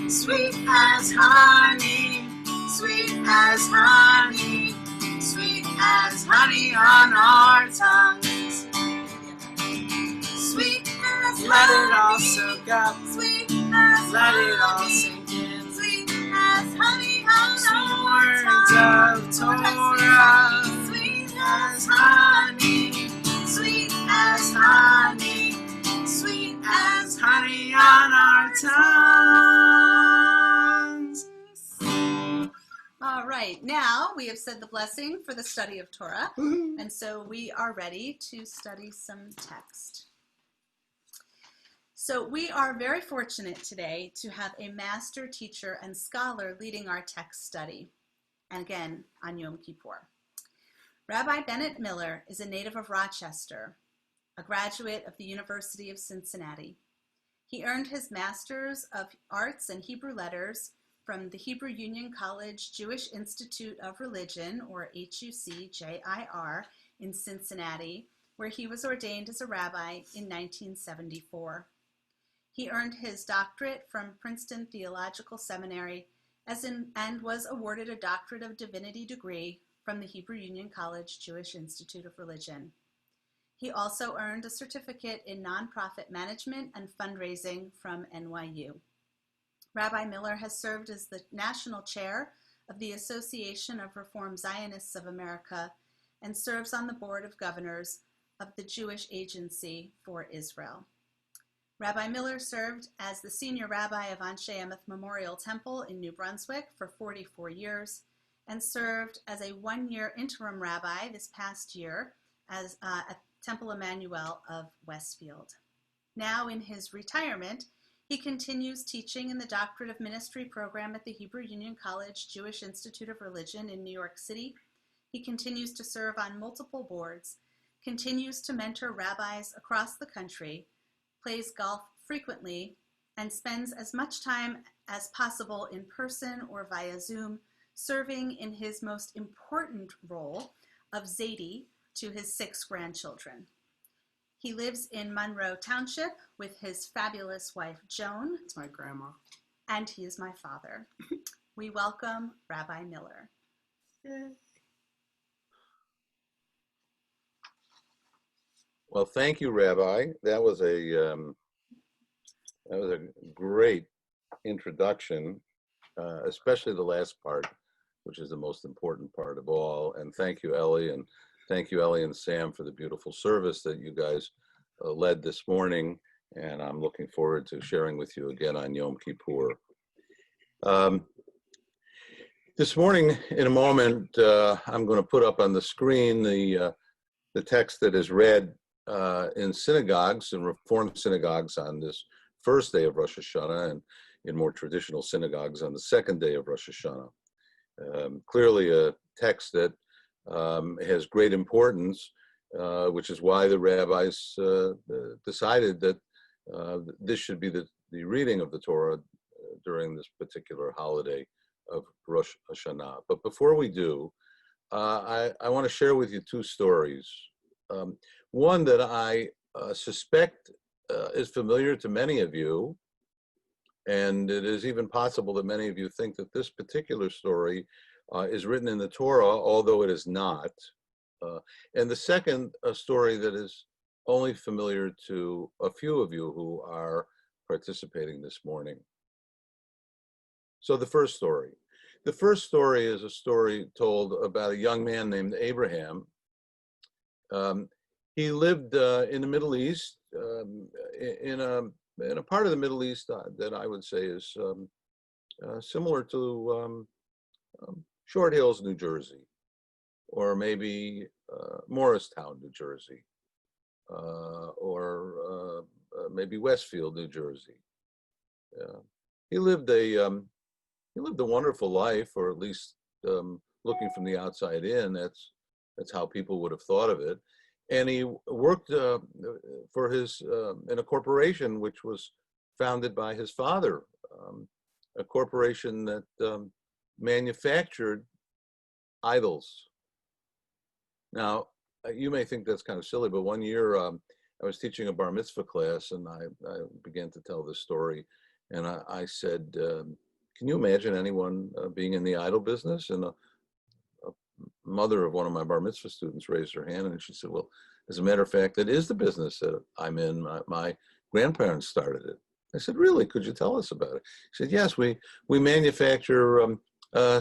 Sweet as honey, sweet as honey, sweet as honey on our tongues. Sweet as Let honey, it all soak up. sweet as Let honey, it all sink in. sweet as honey on Sweet our words tongues. of Torah. Sweet as honey, sweet as honey, sweet as Honey on our tongues. All right, now we have said the blessing for the study of Torah, and so we are ready to study some text. So we are very fortunate today to have a master teacher and scholar leading our text study, and again, on Yom Kippur. Rabbi Bennett Miller is a native of Rochester, a graduate of the University of Cincinnati. He earned his Master's of Arts and Hebrew Letters from the Hebrew Union College Jewish Institute of Religion, or HUCJIR, in Cincinnati, where he was ordained as a rabbi in 1974. He earned his doctorate from Princeton Theological Seminary and was awarded a Doctorate of Divinity degree from the Hebrew Union College Jewish Institute of Religion. He also earned a certificate in nonprofit management and fundraising from NYU. Rabbi Miller has served as the national chair of the Association of Reform Zionists of America and serves on the board of governors of the Jewish Agency for Israel. Rabbi Miller served as the senior rabbi of Anshe Emuth Memorial Temple in New Brunswick for 44 years and served as a one-year interim rabbi this past year as at Temple Emmanuel of Westfield. Now in his retirement, he continues teaching in the Doctorate of Ministry program at the Hebrew Union College Jewish Institute of Religion in New York City. He continues to serve on multiple boards, continues to mentor rabbis across the country, plays golf frequently, and spends as much time as possible in person or via Zoom, serving in his most important role of Zadie to his 6 grandchildren. He lives in Monroe Township with his fabulous wife, Joan. It's my grandma. And he is my father. We welcome Rabbi Miller. Yay. Well, thank you, Rabbi. That was a great introduction, especially the last part, which is the most important part of all. And thank you, Ellie, and thank you, Ellie and Sam, for the beautiful service that you guys led this morning. And I'm looking forward to sharing with you again on Yom Kippur. This morning, in a moment, I'm going to put up on the screen the text that is read in synagogues and Reformed synagogues on this first day of Rosh Hashanah, and in more traditional synagogues on the second day of Rosh Hashanah. Clearly a text that has great importance, which is why the rabbis decided that this should be the reading of the Torah during this particular holiday of Rosh Hashanah. But before we do, I want to share with you 2 stories. One that I suspect is familiar to many of you, and it is even possible that many of you think that this particular story is written in the Torah, although it is not. And the second, a story that is only familiar to a few of you who are participating this morning. So the first story. The first story is a story told about a young man named Abraham. He lived in the Middle East, in a part of the Middle East that I would say is similar to Short Hills, New Jersey, or maybe Morristown, New Jersey, or maybe Westfield, New Jersey. he lived a wonderful life, or at least looking from the outside in, that's how people would have thought of it. And he worked for his in a corporation which was founded by his father, a corporation that manufactured idols. Now, you may think that's kind of silly, but one year I was teaching a bar mitzvah class, and I began to tell this story, and I said, can you imagine anyone being in the idol business? And a mother of one of my bar mitzvah students raised her hand, and she said, well, as a matter of fact, it is the business that I'm in. My grandparents started it. I said, really? Could you tell us about it? She said, yes, we manufacture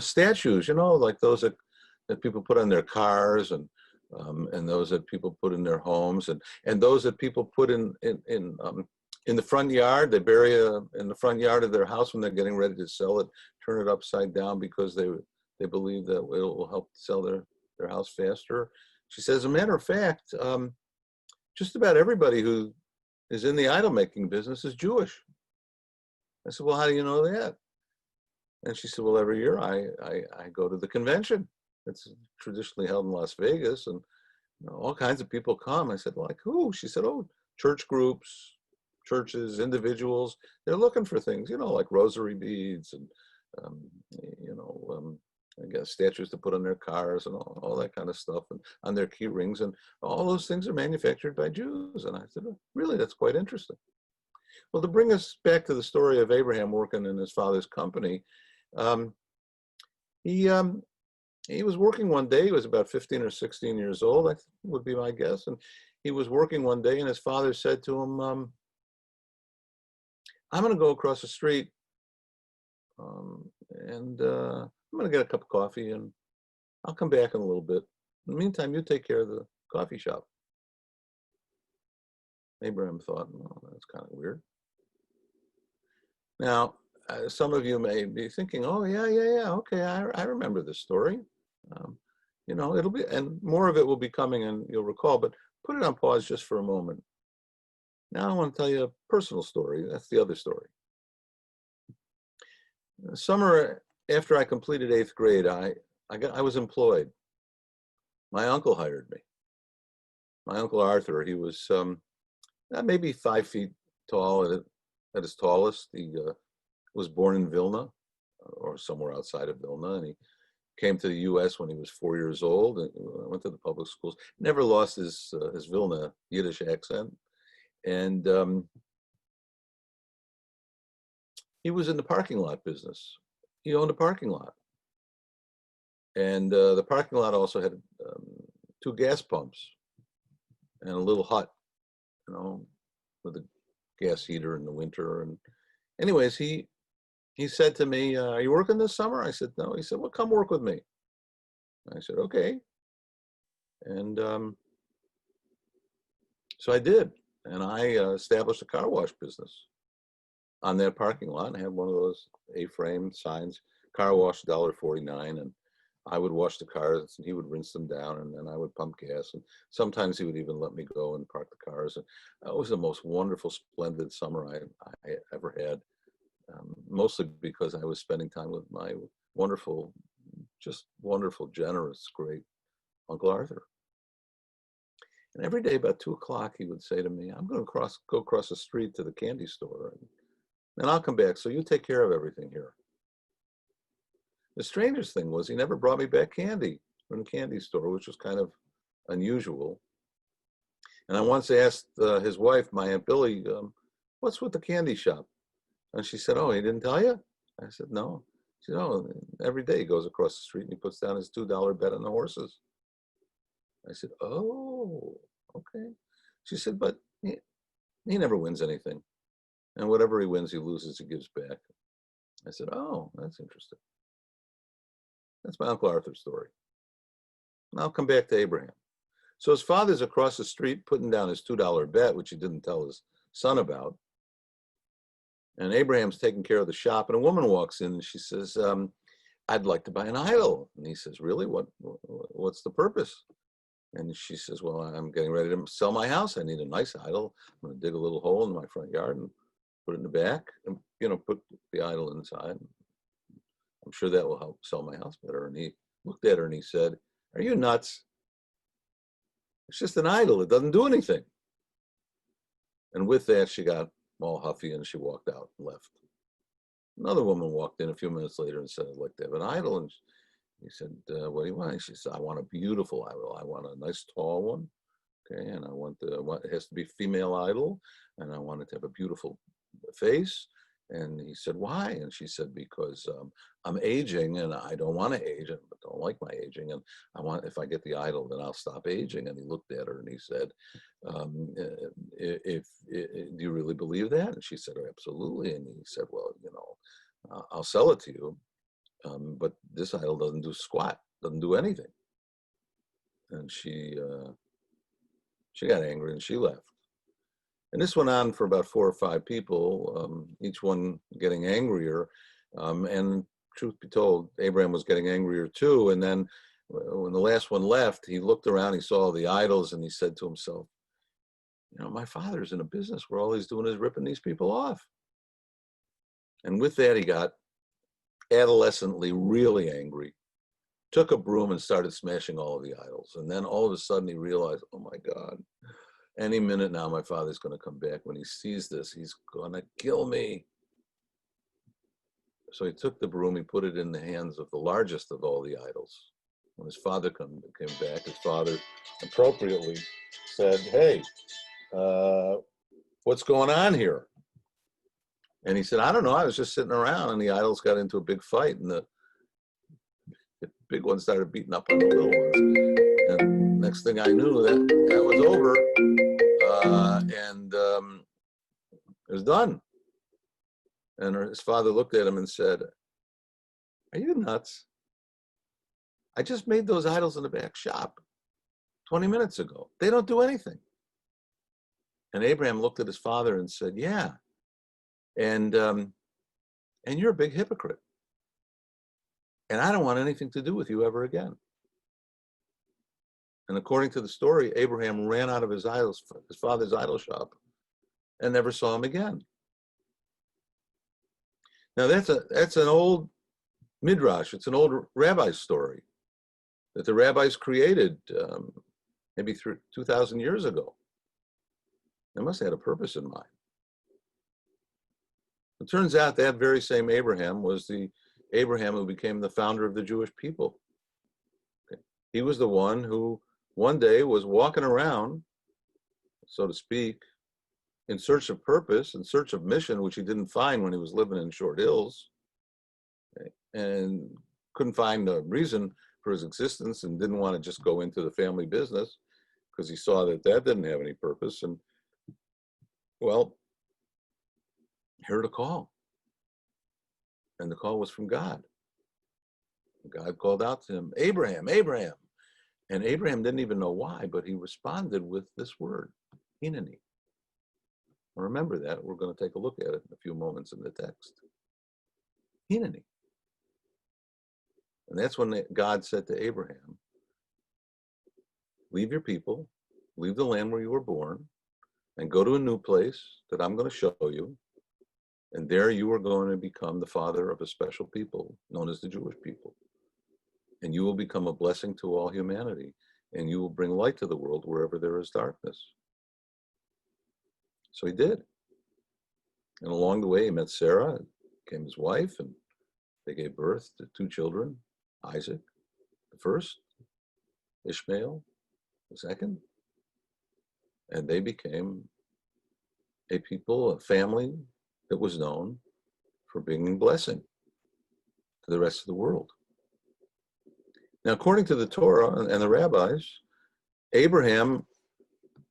statues, like those that people put on their cars, and those that people put in their homes, and those that people put in the front yard. They bury in the front yard of their house when they're getting ready to sell it, turn it upside down because they believe that it will help sell their house faster. She says, as a matter of fact, just about everybody who is in the idol making business is Jewish. I said, well, how do you know that? And she said, well, every year I go to the convention. It's traditionally held in Las Vegas, and all kinds of people come. I said, like who? She said, oh, church groups, churches, individuals. They're looking for things, like rosary beads and, I guess statues to put on their cars and all that kind of stuff, and on their key rings, and all those things are manufactured by Jews. And I said, oh, really, that's quite interesting. Well, to bring us back to the story of Abraham working in his father's company, he was working one day. He was about 15 or 16 years old, I think would be my guess. And he was working one day, and his father said to him, I'm going to go across the street, and I'm going to get a cup of coffee, and I'll come back in a little bit. In the meantime, you take care of the coffee shop. Abraham thought, well, that's kind of weird. Now, some of you may be thinking, oh, yeah, okay, I remember this story. It'll be, and more of it will be coming, and you'll recall, but put it on pause just for a moment. Now I want to tell you a personal story. That's the other story. Summer after I completed 8th grade, I was employed. My uncle hired me. My uncle Arthur, he was maybe 5 feet tall at his tallest. He was born in Vilna, or somewhere outside of Vilna, and he came to the U.S. when he was 4 years old, and went to the public schools. Never lost his Vilna Yiddish accent, and he was in the parking lot business. He owned a parking lot, and the parking lot also had 2 gas pumps and a little hut, with a gas heater in the winter. And anyways, he said to me, are you working this summer? I said, no. He said, well, come work with me. I said, okay. And so I did. And I established a car wash business on that parking lot. And I had one of those A-frame signs, car wash $1.49. And I would wash the cars, and he would rinse them down, and then I would pump gas. And sometimes he would even let me go and park the cars. And it was the most wonderful, splendid summer I ever had. Mostly because I was spending time with my wonderful, generous, great Uncle Arthur. And every day about 2 o'clock, he would say to me, I'm going to go across the street to the candy store, and I'll come back, so you take care of everything here. The strangest thing was he never brought me back candy from the candy store, which was kind of unusual. And I once asked his wife, my Aunt Billy, what's with the candy shop? And she said, oh, he didn't tell you? I said, no. She said, oh, every day he goes across the street and he puts down his $2 bet on the horses. I said, oh, okay. She said, but he never wins anything. And whatever he wins, he loses, he gives back. I said, oh, that's interesting. That's my Uncle Arthur's story. And I'll come back to Abraham. So his father's across the street putting down his $2 bet, which he didn't tell his son about. And Abraham's taking care of the shop, and a woman walks in and she says, I'd like to buy an idol. And he says, really? What's the purpose? And she says, well, I'm getting ready to sell my house. I need a nice idol. I'm going to dig a little hole in my front yard and put it in the back, and put the idol inside. I'm sure that will help sell my house better. And he looked at her and he said, "Are you nuts? It's just an idol. It doesn't do anything." And with that, she got all huffy and she walked out and left. Another woman walked in a few minutes later and said, "I'd like to have an idol." And he said, "What do you want?" And she said, "I want a beautiful idol. I want a nice tall one. Okay, and it has to be female idol, and I want it to have a beautiful face." And he said, "Why?" And she said, "Because I'm aging and I don't want to age, but don't like my aging. And if I get the idol, then I'll stop aging." And he looked at her and he said, "Do you really believe that?" And she said, "Oh, absolutely." And he said, "Well, I'll sell it to you, but this idol doesn't do squat, doesn't do anything." And she got angry and she left. And this went on for about 4 or 5 people, each one getting angrier. And truth be told, Abraham was getting angrier too. And then when the last one left, he looked around, he saw the idols, and he said to himself, "My father's in a business where all he's doing is ripping these people off." And with that, he got adolescently really angry, took a broom and started smashing all of the idols. And then all of a sudden he realized, "Oh my God, any minute now my father's going to come back. When he sees this, he's going to kill me." So he took the broom, he put it in the hands of the largest of all the idols. When his father came back, his father appropriately said, "Hey, what's going on here?" And he said, "I don't know, I was just sitting around." And the idols got into a big fight, and the big one started beating up on the little ones. And next thing I knew, that was over, and it was done. And his father looked at him and said, "Are you nuts? I just made those idols in the back shop 20 minutes ago. They don't do anything." And Abraham looked at his father and said, "Yeah, and you're a big hypocrite. And I don't want anything to do with you ever again." And according to the story, Abraham ran out of his father's idol shop and never saw him again. Now that's an old midrash. It's an old rabbi story that the rabbis created maybe 2,000 years ago. They must have had a purpose in mind. It turns out that very same Abraham was the Abraham who became the founder of the Jewish people. Okay. He was the one who one day was walking around, so to speak, in search of purpose, in search of mission, which he didn't find when he was living in Short Hills, okay, and couldn't find a reason for his existence and didn't want to just go into the family business because he saw that didn't have any purpose. And well, he heard a call. And the call was from God. God called out to him, "Abraham, Abraham." And Abraham didn't even know why, but he responded with this word, Hineni. Remember that. We're going to take a look at it in a few moments in the text. Hineni. And that's when God said to Abraham, "Leave your people, leave the land where you were born, and go to a new place that I'm going to show you. And there you are going to become the father of a special people known as the Jewish people. And you will become a blessing to all humanity. And you will bring light to the world wherever there is darkness." So he did. And along the way, he met Sarah, became his wife, and they gave birth to 2 children, Isaac, the first, Ishmael, the second. And they became a people, a family that was known for bringing blessing to the rest of the world. Now, according to the Torah and the rabbis, Abraham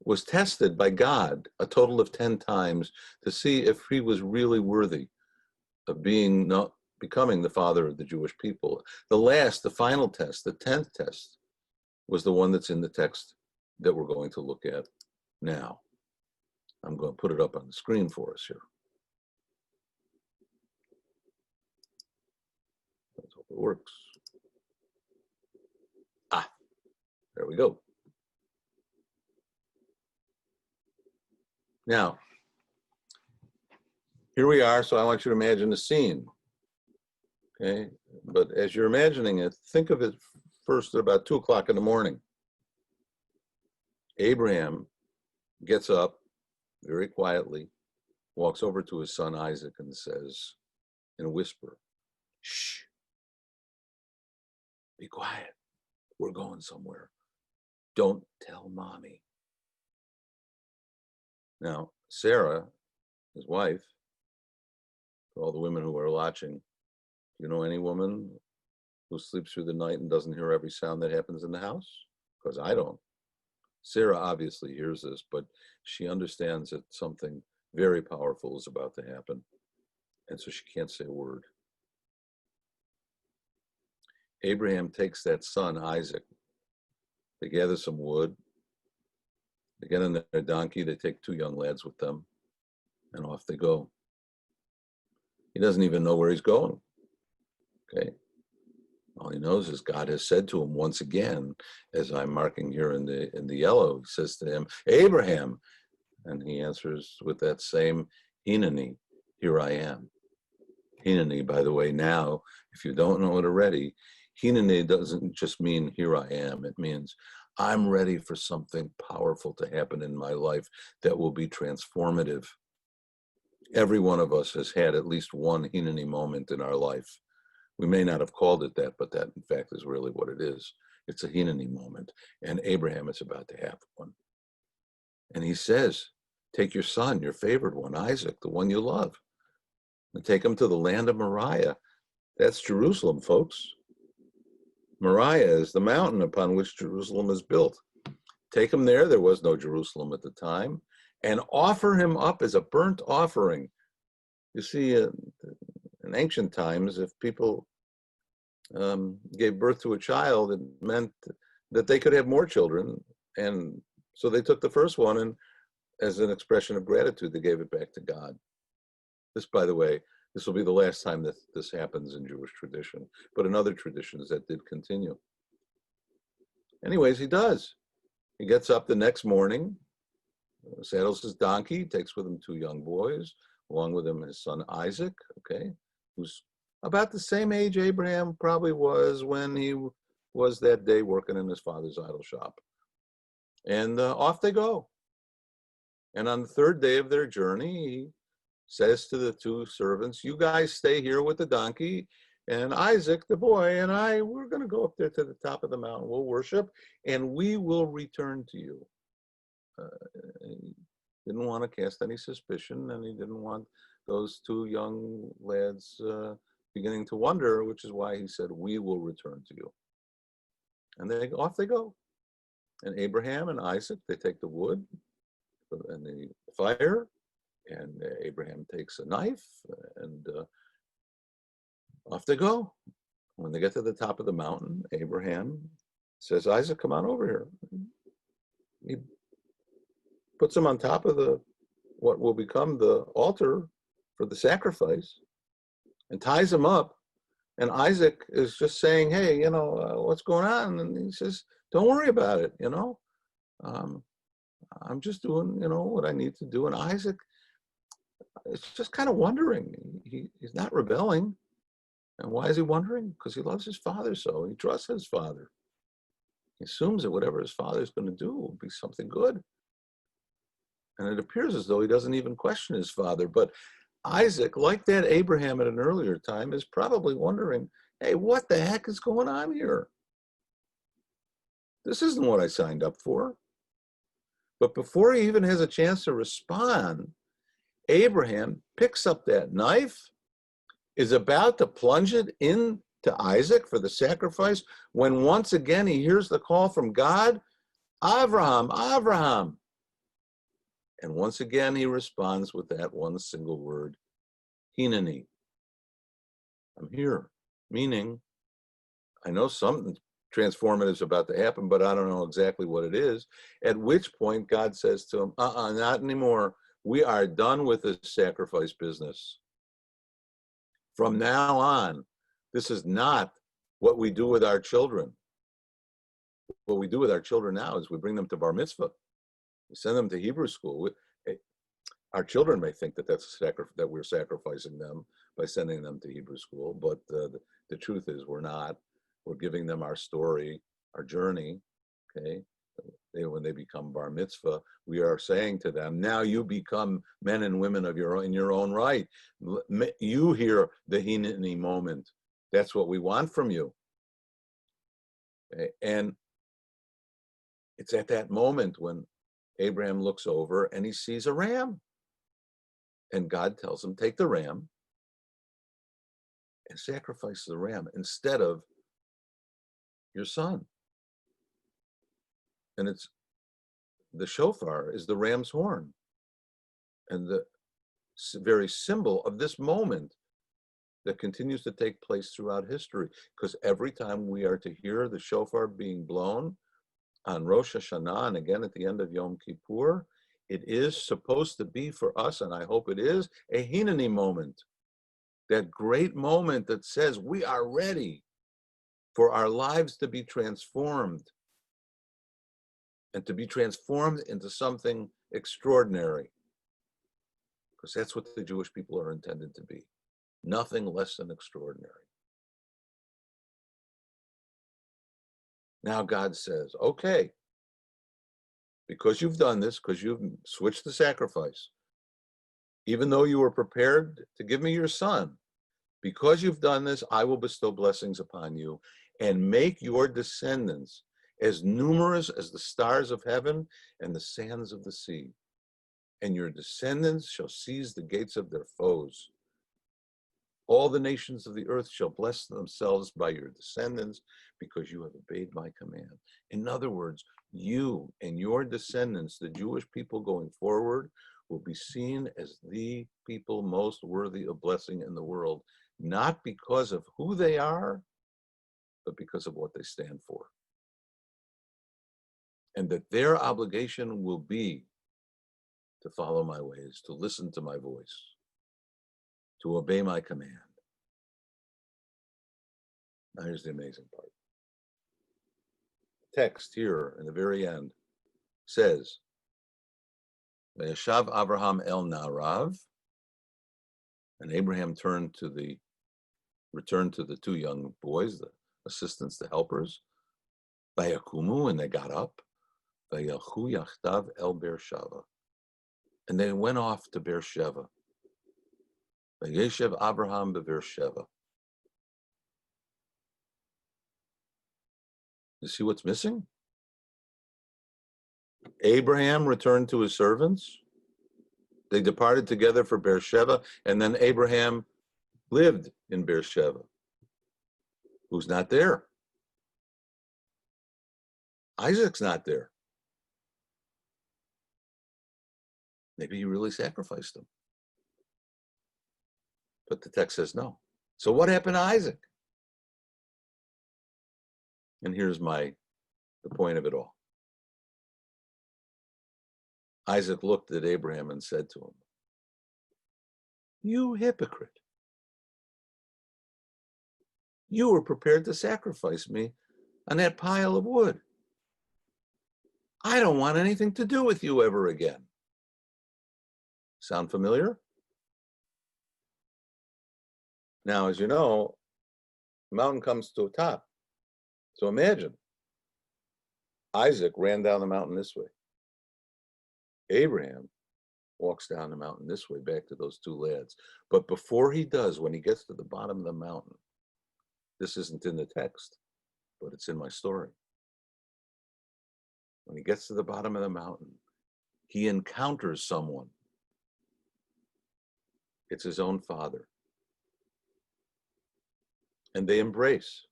was tested by God a total of 10 times to see if he was really worthy of becoming the father of the Jewish people. The final test, the 10th test, was the one that's in the text that we're going to look at now. I'm going to put it up on the screen for us here. Let's hope it works. There we go. Now, here we are, so I want you to imagine the scene. Okay, but as you're imagining it, think of it first at about 2 o'clock in the morning. Abraham gets up very quietly, walks over to his son Isaac and says in a whisper, "Shh, be quiet. We're going somewhere. Don't tell mommy." Now, Sarah, his wife, for all the women who are watching, do you know any woman who sleeps through the night and doesn't hear every sound that happens in the house? Because I don't. Sarah obviously hears this, but she understands that something very powerful is about to happen. And so she can't say a word. Abraham takes that son, Isaac. They gather some wood. They get on their donkey. They take 2 young lads with them, and off they go. He doesn't even know where he's going. Okay. All he knows is God has said to him once again, as I'm marking here in the yellow, he says to him, "Abraham," and he answers with that same Hineni, "Here I am." Hineni, by the way, now, if you don't know it already, Hineni doesn't just mean "here I am." It means I'm ready for something powerful to happen in my life that will be transformative. Every one of us has had at least one Hineni moment in our life. We may not have called it that, but that in fact is really what it is. It's a Hineni moment, and Abraham is about to have one. And he says, take your son, your favorite one, Isaac, the one you love, and take him to the land of Moriah. That's Jerusalem, folks. Moriah is the mountain upon which Jerusalem is built. Take him there. There was no Jerusalem at the time. And offer him up as a burnt offering. You see, in ancient times, if people gave birth to a child, it meant that they could have more children. And so they took the first one, and as an expression of gratitude, they gave it back to God. This, by the way, this will be the last time that this happens in Jewish tradition, but in other traditions that did continue. Anyways, he does. He gets up the next morning, saddles his donkey, takes with him 2 young boys, along with him his son Isaac, okay, who's about the same age Abraham probably was when he was that day working in his father's idol shop. And off they go. And on the 3rd day of their journey, he says to the 2 servants, "You guys stay here with the donkey, and Isaac, the boy, and I, we're going to go up there to the top of the mountain. We'll worship, and we will return to you." He didn't want to cast any suspicion, and he didn't want those 2 young lads beginning to wonder, which is why he said, "We will return to you." And off they go. And Abraham and Isaac, they take the wood and the fire, and Abraham takes a knife, and off they go. When they get to the top of the mountain, Abraham says, "Isaac, come on over here." He puts him on top of what will become the altar for the sacrifice, and ties him up. And Isaac is just saying, "Hey, what's going on?" And he says, "Don't worry about it, I'm just doing, what I need to do." And Isaac is just kind of wondering. He's not rebelling. And why is he wondering? Because he loves his father so. He trusts his father. He assumes that whatever his father is going to do will be something good. And it appears as though he doesn't even question his father. But Isaac, like that Abraham at an earlier time, is probably wondering, hey, what the heck is going on here? This isn't what I signed up for. But before he even has a chance to respond, Abraham picks up that knife, is about to plunge it into Isaac for the sacrifice, when once again he hears the call from God, "Avraham, Avraham." And once again he responds with that one single word, Hineni. I'm here. Meaning, I know something transformative is about to happen, but I don't know exactly what it is. At which point God says to him, not anymore. We are done with this sacrifice business. From now on, this is not what we do with our children. What we do with our children now is we bring them to bar mitzvah. We send them to Hebrew school. Our children may think that that we're sacrificing them by sending them to Hebrew school, but the truth is we're not. We're giving them our story, our journey, okay? When they become bar mitzvah, we are saying to them, now you become men and women in your own right. You hear the Hineni moment. That's what we want from you. Okay? And it's at that moment when Abraham looks over and he sees a ram. And God tells him, take the ram and sacrifice the ram instead of your son. And it's the shofar is the ram's horn, and the very symbol of this moment that continues to take place throughout history. Because every time we are to hear the shofar being blown on Rosh HaShanah and again at the end of Yom Kippur, it is supposed to be for us, and I hope it is, a Hineni moment. That great moment that says we are ready for our lives to be transformed and to be transformed into something extraordinary. Because that's what the Jewish people are intended to be. Nothing less than extraordinary. Now God says, okay, because you've done this, because you've switched the sacrifice, even though you were prepared to give me your son, because you've done this, I will bestow blessings upon you and make your descendants as numerous as the stars of heaven and the sands of the sea. And your descendants shall seize the gates of their foes. All the nations of the earth shall bless themselves by your descendants because you have obeyed my command. In other words, you and your descendants, the Jewish people going forward, will be seen as the people most worthy of blessing in the world, not because of who they are, but because of what they stand for. And that their obligation will be to follow my ways, to listen to my voice, to obey my command. Now here's the amazing part. The text here in the very end says, Vayashav Abraham el Narav, and Abraham returned to the two young boys, the assistants, the helpers, Vayakumu, and they got up, Vayalchu yachtav el Beersheva, and they went off to Beersheva. Vayeshev Abraham beBeersheva. You see what's missing? Abraham returned to his servants. They departed together for Beersheba, and then Abraham lived in Beersheba. Who's not there? Isaac's not there. Maybe he really sacrificed him. But the text says no. So what happened to Isaac? And here's the point of it all. Isaac looked at Abraham and said to him, you hypocrite. You were prepared to sacrifice me on that pile of wood. I don't want anything to do with you ever again. Sound familiar? Now, as you know, the mountain comes to a top. So imagine, Isaac ran down the mountain this way. Abraham walks down the mountain this way, back to those two lads. But before he does, when he gets to the bottom of the mountain, this isn't in the text, but it's in my story. When he gets to the bottom of the mountain, he encounters someone. It's his own father. And they embrace.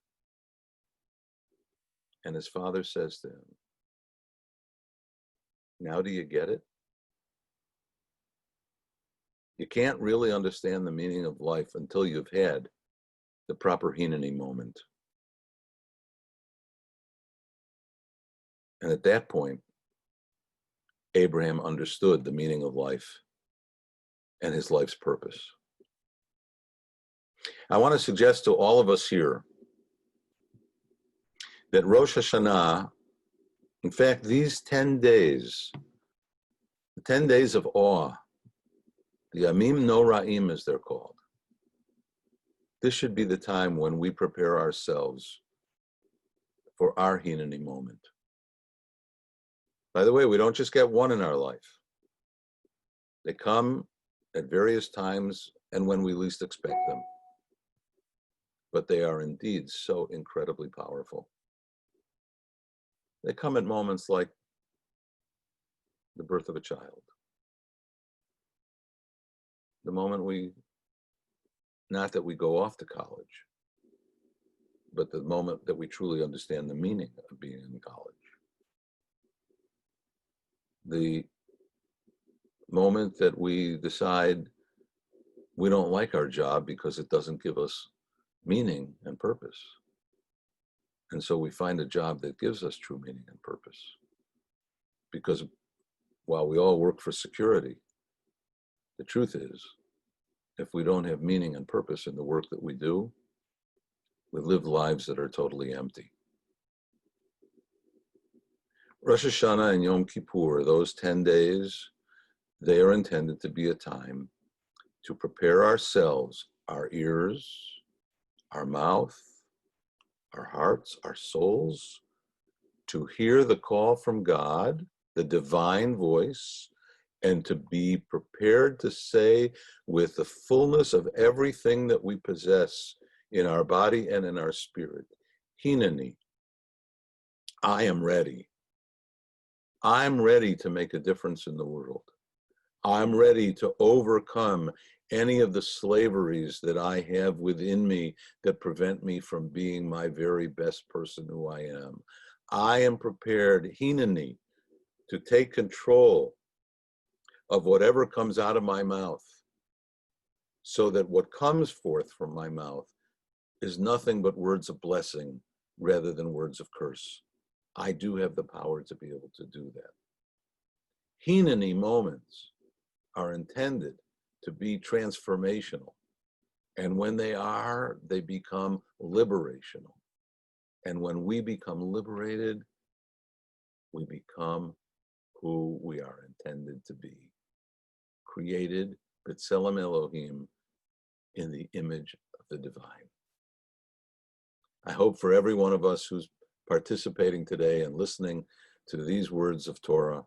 And his father says to him, now do you get it? You can't really understand the meaning of life until you've had the proper Hineni moment. And at that point, Abraham understood the meaning of life and his life's purpose. I want to suggest to all of us here that Rosh HaShanah, in fact, these 10 days, the 10 days of awe, The Yamim Noraim, as they're called. This should be the time when we prepare ourselves for our Hineni moment. By the way, we don't just get one in our life. They come at various times and when we least expect them. But they are indeed so incredibly powerful. They come at moments like the birth of a child. The moment not that we go off to college, but the moment that we truly understand the meaning of being in college. The moment that we decide we don't like our job because it doesn't give us meaning and purpose. And so we find a job that gives us true meaning and purpose. Because while we all work for security, the truth is, if we don't have meaning and purpose in the work that we do, we live lives that are totally empty. Rosh HaShanah and Yom Kippur, those 10 days, they are intended to be a time to prepare ourselves, our ears, our mouth, our hearts, our souls, to hear the call from God, the divine voice, and to be prepared to say with the fullness of everything that we possess in our body and in our spirit, Hineni, I am ready. I'm ready to make a difference in the world. I'm ready to overcome any of the slaveries that I have within me that prevent me from being my very best person who I am. I am prepared, Hineni, to take control of whatever comes out of my mouth, so that what comes forth from my mouth is nothing but words of blessing rather than words of curse. I do have the power to be able to do that. Hineni moments are intended to be transformational. And when they are, they become liberational. And when we become liberated, we become who we are intended to be. Created, B'Tselem Elohim, in the image of the divine. I hope for every one of us who's participating today and listening to these words of Torah,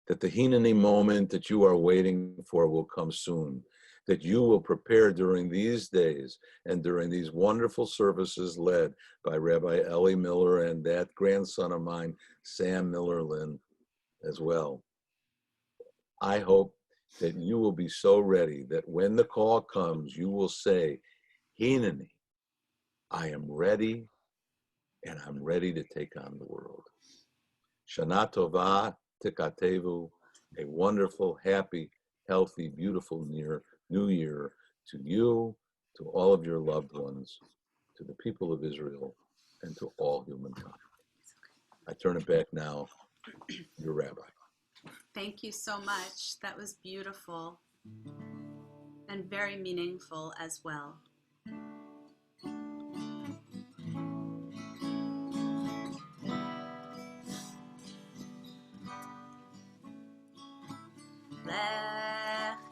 that the Hineni moment that you are waiting for will come soon, that you will prepare during these days and during these wonderful services led by Rabbi Eli Miller and that grandson of mine, Sam Miller-Lynn, as well. I hope that you will be so ready that when the call comes, you will say, Hineni, I am ready, and I'm ready to take on the world. Shana Tova Tikatevu, a wonderful, happy, healthy, beautiful new year to you, to all of your loved ones, to the people of Israel, and to all humankind. I turn it back now to your rabbi. Thank you so much. That was beautiful and very meaningful as well.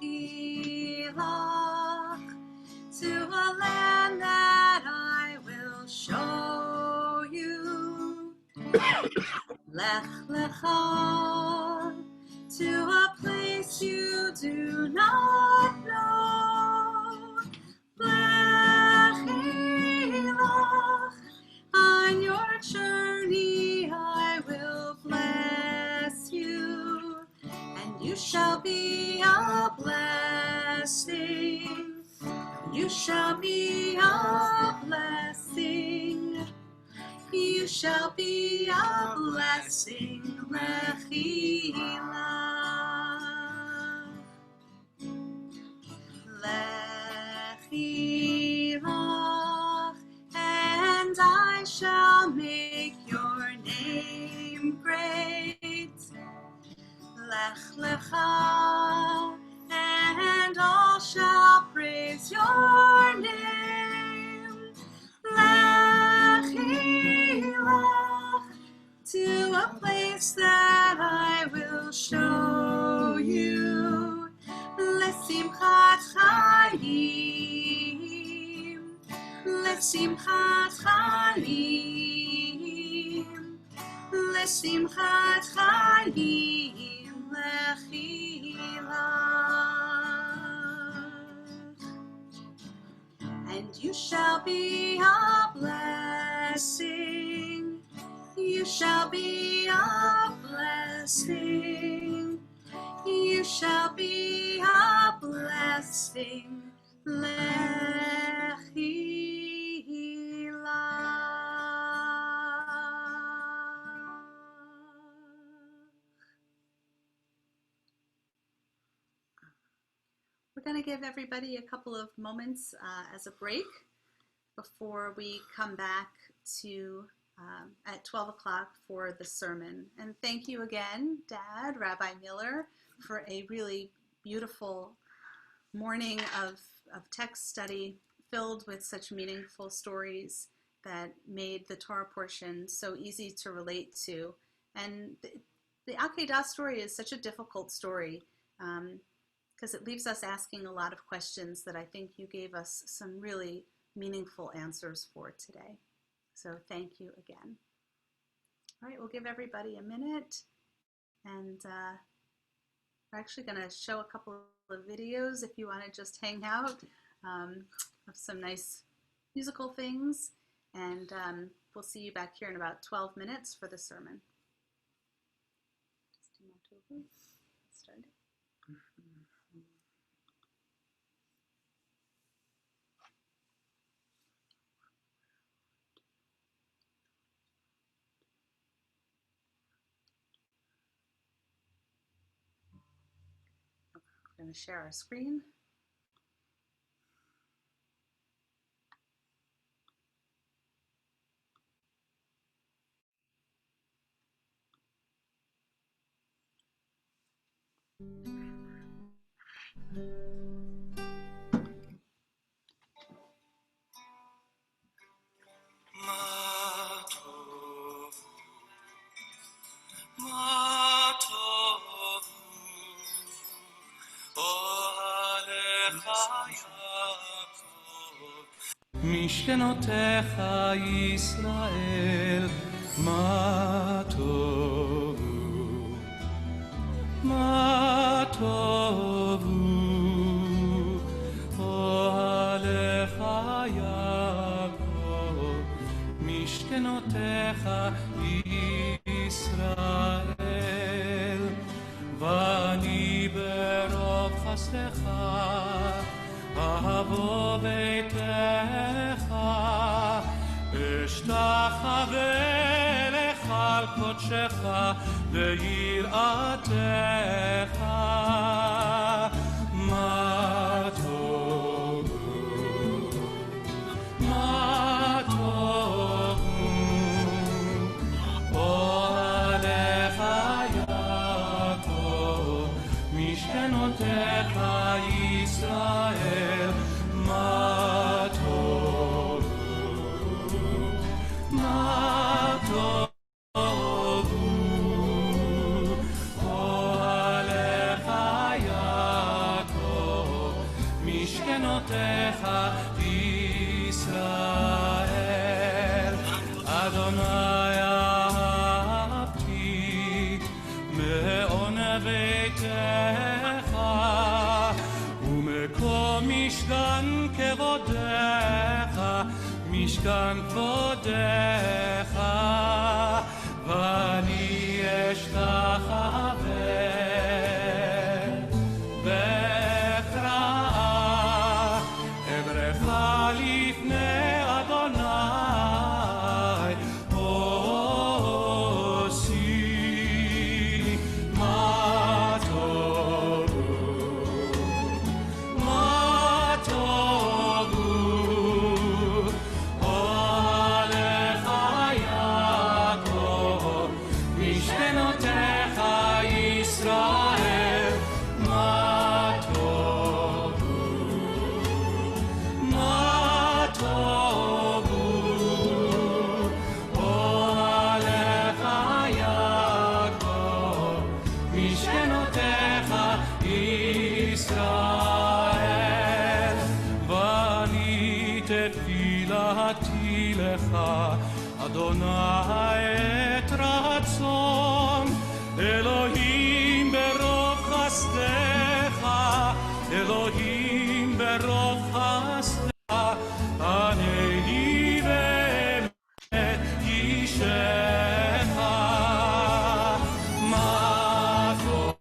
Lechi lach, to a land that I will show you. Lech lecha, to a place you do not know. Lechi lach, on your journey I will bless you, and you shall be a blessing. You shall be a blessing. You shall be a blessing. Lechi lach. Lechi lach, and I shall make your name great. Lech lecha, and all shall praise your name. Lechi lach, to a place that I will show you. Lesim לשמחת חיים, לשמחת חיים, לשמחת חיים לחילה. And you shall be a blessing, you shall be a blessing, you shall be a blessing, We're going to give everybody a couple of moments as a break before we come back to at 12 o'clock for the sermon. And thank you again, Dad, Rabbi Miller, for a really beautiful morning of text study filled with such meaningful stories that made the Torah portion so easy to relate to. And the Akedah story is such a difficult story because it leaves us asking a lot of questions that I think you gave us some really meaningful answers for today. So thank you again. All right, we'll give everybody a minute, and we're actually going to show a couple of videos if you want to just hang out of some nice musical things, and we'll see you back here in about 12 minutes for the sermon. Just do my tool. Let's start it. We're going to share our screen. משכנותיך ישראל, מה טובו, מה טובו, אוהליך יעקב, משכנותיך ישראל, ואני ברוב חסדך אבוא ביתך, אשתחווה לך על קודשך ליראתך, מה טובו, מה טובו, אוהליך יעקב, משכנותיך ישראל, מה טובו, מה טובו, אוהליך יעקב, משכנותיך ישראל. אדוני אהבתי מעון ביתך, ומקום משכן כבודך, משכן כבודך, ואני אשתחווה בקראה, אברך לפני אדוני עושי, מה טובו, מה טובו, אוהליך יעקב, משכנותיך אדוני את רצון, אלוהים ברוב חסדך, אלוהים ברוב חסדך, הנהי באמת אישך. מה טוב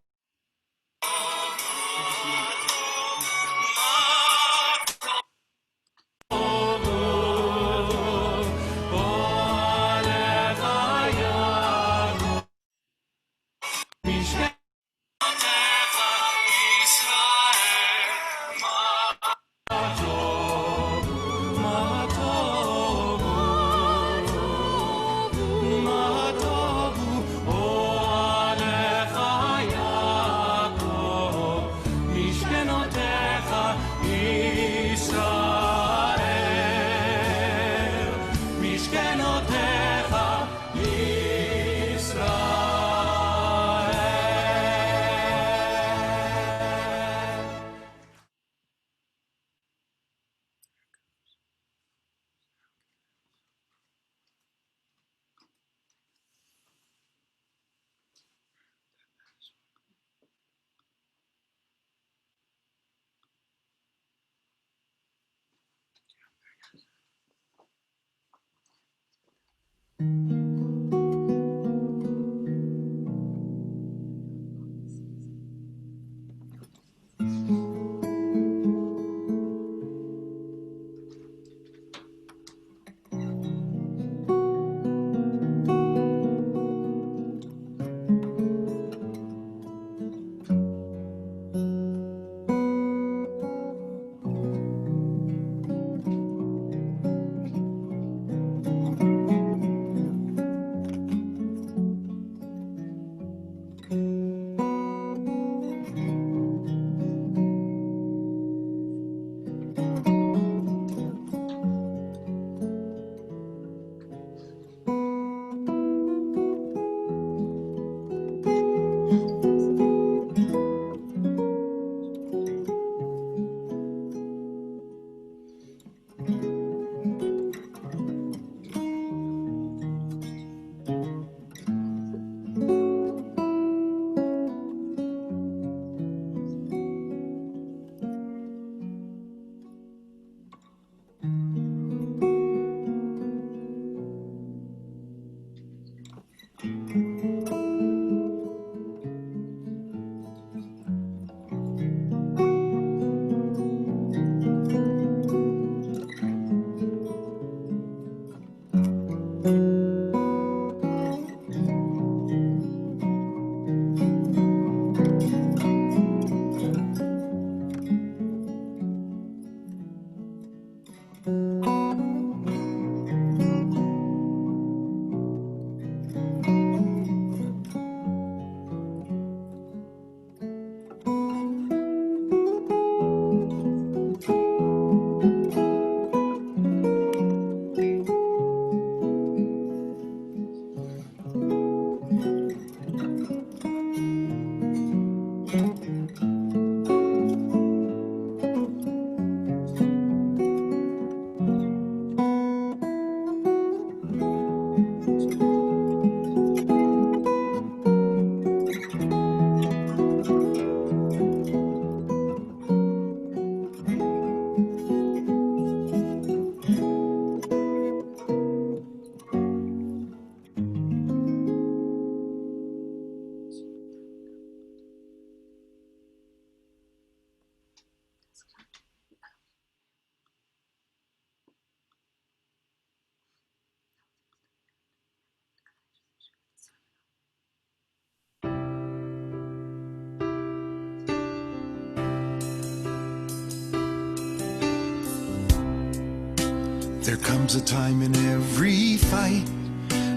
There comes a time in every fight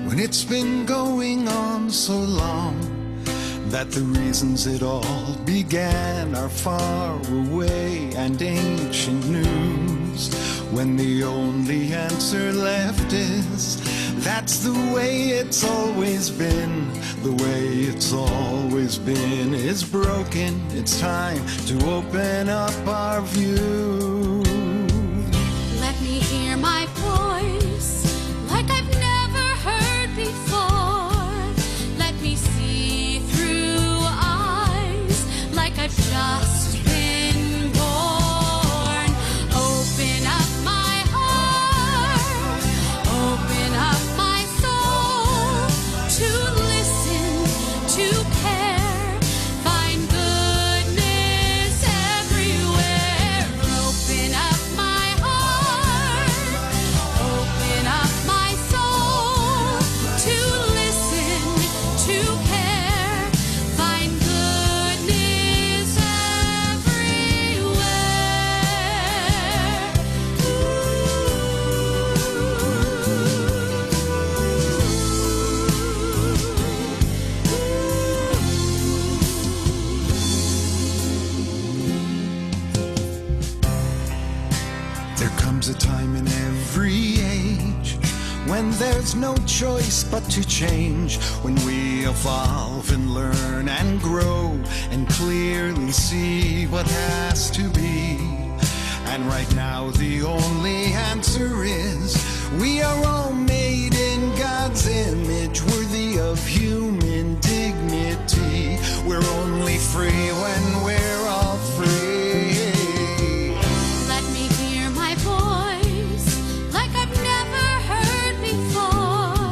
when it's been going on so long that the reasons it all began are far away and ancient news. When the only answer left is, that's the way it's always been. The way it's always been is broken. It's time to open up our view. Let me hear my voice. comes a time in every age when there's no choice but to change, when we evolve and learn and grow and clearly see what has to be. And right now the only answer is we are all made in God's image, worthy of human dignity. We're only free when we're all free. Let me hear my voice like I've never heard before.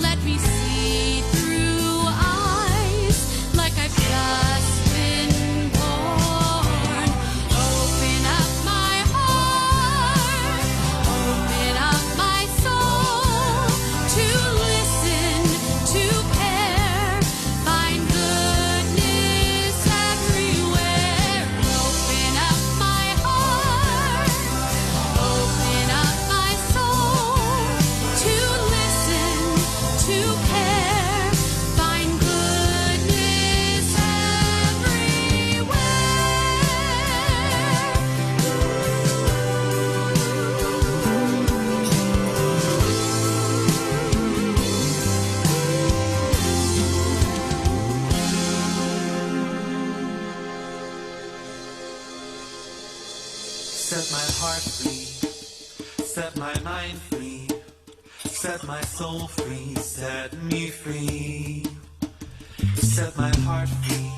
Let me see through eyes like I've just been born. Open up my heart, open up my soul to listen, to care, find goodness everywhere. Open up my heart, open up my soul to listen, to care, find goodness Set my heart free, set my mind free, set my soul free, set me free. Set my heart free,